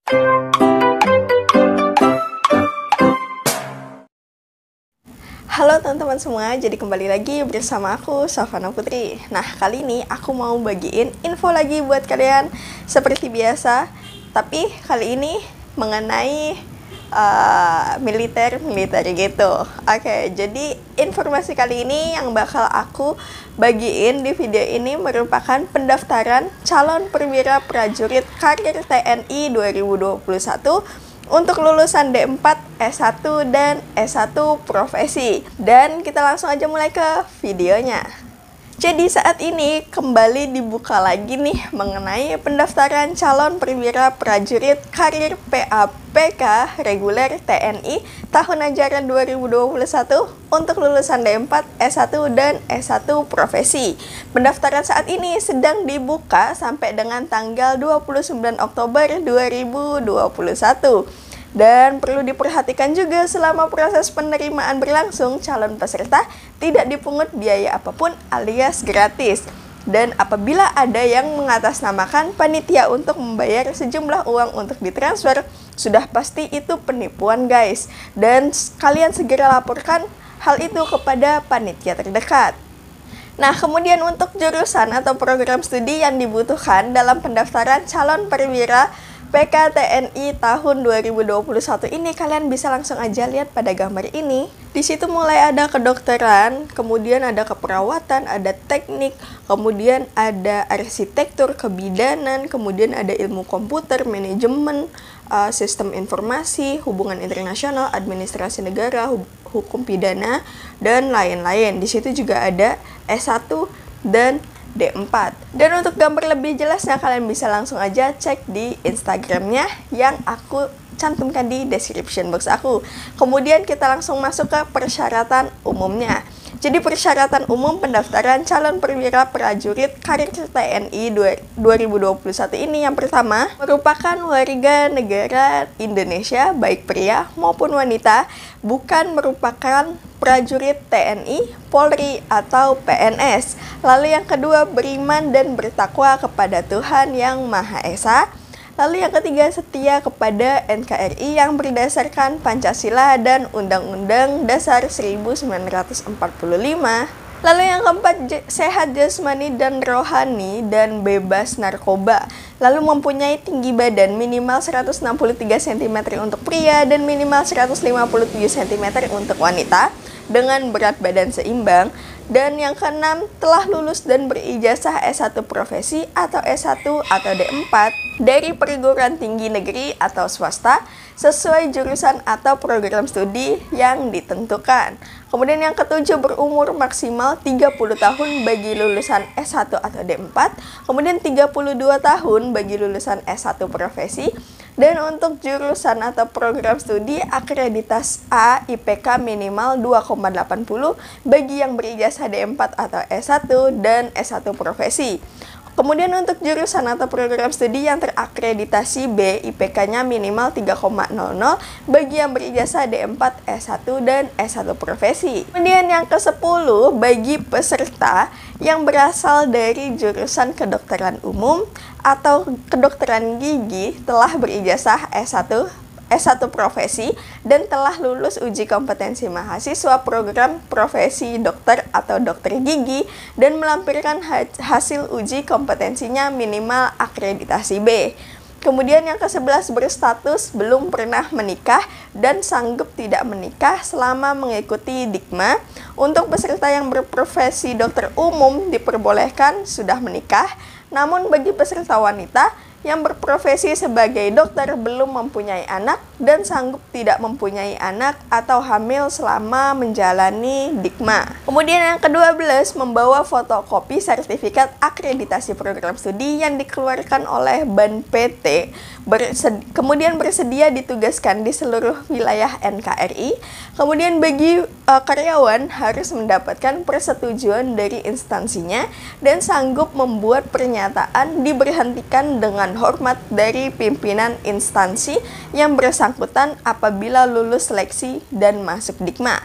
Halo teman-teman semua, jadi kembali lagi bersama aku, Savana Putri. Nah, kali ini aku mau bagiin info lagi buat kalian seperti biasa, tapi kali ini mengenai militer gitu. Oke, jadi informasi kali ini yang bakal aku bagiin di video ini merupakan pendaftaran calon perwira prajurit karir TNI 2021 untuk lulusan D4, S1, dan S1 profesi. Dan kita langsung aja mulai ke videonya. Jadi saat ini kembali dibuka lagi nih mengenai pendaftaran calon perwira prajurit karir PAPK reguler TNI tahun ajaran 2021 untuk lulusan D4, S1, dan S1 profesi. Pendaftaran saat ini sedang dibuka sampai dengan tanggal 29 Oktober 2021. Dan perlu diperhatikan juga selama proses penerimaan berlangsung, calon peserta tidak dipungut biaya apapun alias gratis. Dan apabila ada yang mengatasnamakan panitia untuk membayar sejumlah uang untuk ditransfer, sudah pasti itu penipuan guys. Dan kalian segera laporkan hal itu kepada panitia terdekat. Nah, kemudian untuk jurusan atau program studi yang dibutuhkan dalam pendaftaran calon perwira PKTNI tahun 2021 ini, kalian bisa langsung aja lihat pada gambar ini. Di situ mulai ada kedokteran, kemudian ada keperawatan, ada teknik, kemudian ada arsitektur, kebidanan, kemudian ada ilmu komputer, manajemen, sistem informasi, hubungan internasional, administrasi negara, hukum pidana, dan lain-lain. Di situ juga ada S1 dan D4. Dan untuk gambar lebih jelasnya kalian bisa langsung aja cek di Instagramnya yang aku cantumkan di description box aku. Kemudian kita langsung masuk ke persyaratan umumnya. Jadi persyaratan umum pendaftaran calon perwira prajurit karir TNI 2021 ini yang pertama merupakan warga negara Indonesia baik pria maupun wanita, bukan merupakan prajurit TNI, Polri, atau PNS. Lalu yang kedua beriman dan bertakwa kepada Tuhan Yang Maha Esa. Lalu yang ketiga setia kepada NKRI yang berdasarkan Pancasila dan Undang-Undang Dasar 1945. Lalu yang keempat sehat jasmani dan rohani dan bebas narkoba. Lalu mempunyai tinggi badan minimal 163 cm untuk pria dan minimal 157 cm untuk wanita dengan berat badan seimbang. Dan yang keenam, telah lulus dan berijazah S1 profesi atau S1 atau D4 dari perguruan tinggi negeri atau swasta sesuai jurusan atau program studi yang ditentukan. Kemudian yang ketujuh, berumur maksimal 30 tahun bagi lulusan S1 atau D4, kemudian 32 tahun bagi lulusan S1 profesi. Dan untuk jurusan atau program studi akreditasi A IPK minimal 2,80 bagi yang berijazah D4 atau S1 dan S1 profesi. Kemudian untuk jurusan atau program studi yang terakreditasi B, IPK-nya minimal 3,00 bagi yang berijazah D4, S1, dan S1 profesi. Kemudian yang ke-10, bagi peserta yang berasal dari jurusan kedokteran umum atau kedokteran gigi telah berijazah S1 profesi dan telah lulus uji kompetensi mahasiswa program profesi dokter atau dokter gigi dan melampirkan hasil uji kompetensinya minimal akreditasi B. Kemudian yang ke-11 berstatus belum pernah menikah dan sanggup tidak menikah selama mengikuti Dikma. Untuk peserta yang berprofesi dokter umum diperbolehkan sudah menikah, namun bagi peserta wanita yang berprofesi sebagai dokter belum mempunyai anak dan sanggup tidak mempunyai anak atau hamil selama menjalani Dikma. Kemudian yang ke-12 membawa fotokopi sertifikat akreditasi program studi yang dikeluarkan oleh BAN PT, kemudian bersedia ditugaskan di seluruh wilayah NKRI. Kemudian bagi karyawan harus mendapatkan persetujuan dari instansinya dan sanggup membuat pernyataan diberhentikan dengan hormat dari pimpinan instansi yang bersangkutan apabila lulus seleksi dan masuk Dikma.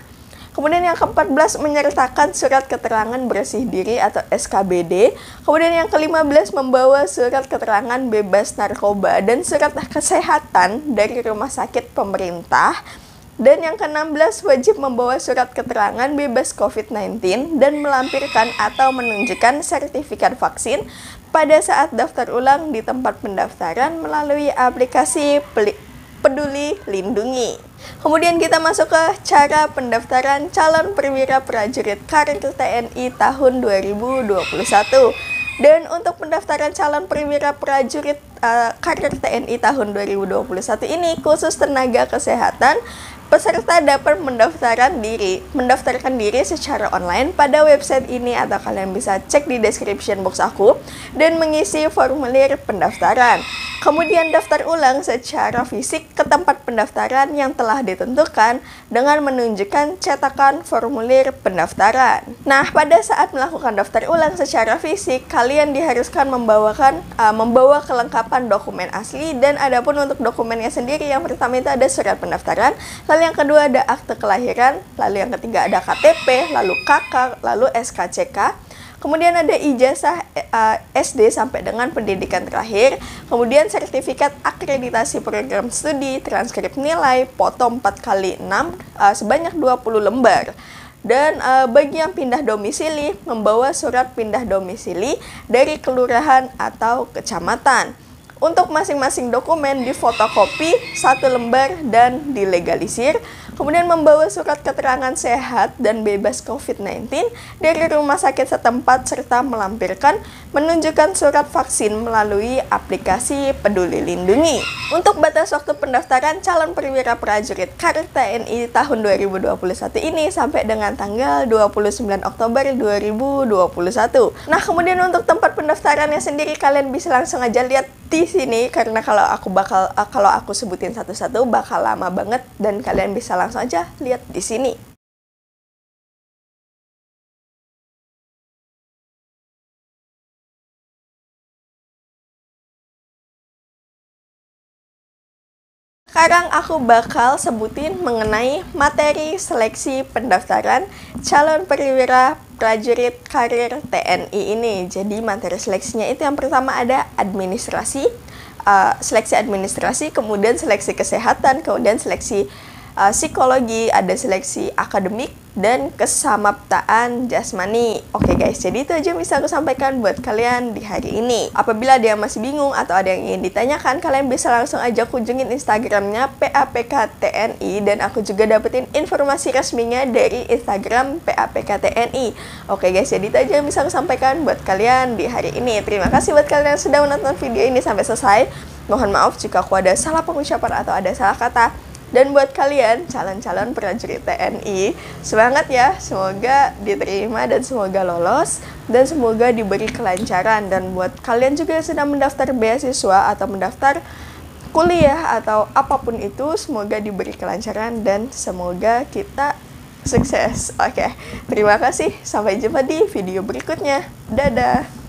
Kemudian yang ke-14 menyertakan surat keterangan bersih diri atau SKBD. Kemudian yang ke-15 membawa surat keterangan bebas narkoba dan surat kesehatan dari rumah sakit pemerintah. Dan yang ke-16 wajib membawa surat keterangan bebas COVID-19 dan melampirkan atau menunjukkan sertifikat vaksin pada saat daftar ulang di tempat pendaftaran melalui aplikasi Peduli Lindungi. Kemudian kita masuk ke cara pendaftaran calon perwira prajurit karir TNI tahun 2021. Dan untuk pendaftaran calon perwira prajurit karir TNI tahun 2021 ini khusus tenaga kesehatan, peserta dapat mendaftarkan diri secara online pada website ini atau kalian bisa cek di description box aku dan mengisi formulir pendaftaran. Kemudian daftar ulang secara fisik ke tempat pendaftaran yang telah ditentukan dengan menunjukkan cetakan formulir pendaftaran. Nah, pada saat melakukan daftar ulang secara fisik, kalian diharuskan membawa kelengkapan dokumen asli, dan adapun untuk dokumennya sendiri, yang pertama itu ada surat pendaftaran, lalu yang kedua ada akte kelahiran, lalu yang ketiga ada KTP, lalu KK, lalu SKCK. Kemudian ada ijazah SD sampai dengan pendidikan terakhir, kemudian sertifikat akreditasi program studi, transkrip nilai, foto 4x6 sebanyak 20 lembar. Dan bagi yang pindah domisili, membawa surat pindah domisili dari kelurahan atau kecamatan. Untuk masing-masing dokumen difotokopi 1 lembar dan dilegalisir. Kemudian membawa surat keterangan sehat dan bebas COVID-19 dari rumah sakit setempat serta menunjukkan surat vaksin melalui aplikasi Peduli Lindungi. Untuk batas waktu pendaftaran calon perwira prajurit karir TNI tahun 2021 ini sampai dengan tanggal 29 Oktober 2021. Nah, kemudian untuk tempat pendaftarannya sendiri kalian bisa langsung aja lihat di sini, karena kalau aku sebutin satu-satu bakal lama banget dan kalian bisa langsung aja lihat di sini. Sekarang aku bakal sebutin mengenai materi seleksi pendaftaran calon perwira prajurit karir TNI ini. Jadi materi seleksinya itu yang pertama ada administrasi, seleksi administrasi, kemudian seleksi kesehatan, kemudian seleksi psikologi, ada seleksi akademik, dan kesamaptaan jasmani. Oke guys, jadi itu aja yang bisa aku sampaikan buat kalian di hari ini. Apabila ada yang masih bingung atau ada yang ingin ditanyakan, kalian bisa langsung aja kunjungin Instagramnya PAPK-TNI, dan aku juga dapetin informasi resminya dari Instagram PAPK-TNI. Oke guys, jadi itu aja yang bisa aku sampaikan buat kalian di hari ini. Terima kasih buat kalian yang sudah menonton video ini sampai selesai. Mohon maaf jika aku ada salah pengucapan atau ada salah kata. Dan buat kalian calon-calon prajurit TNI, semangat ya, semoga diterima dan semoga lolos dan semoga diberi kelancaran. Dan buat kalian juga yang sedang mendaftar beasiswa atau mendaftar kuliah atau apapun itu, semoga diberi kelancaran dan semoga kita sukses. Oke, terima kasih, sampai jumpa di video berikutnya. Dadah.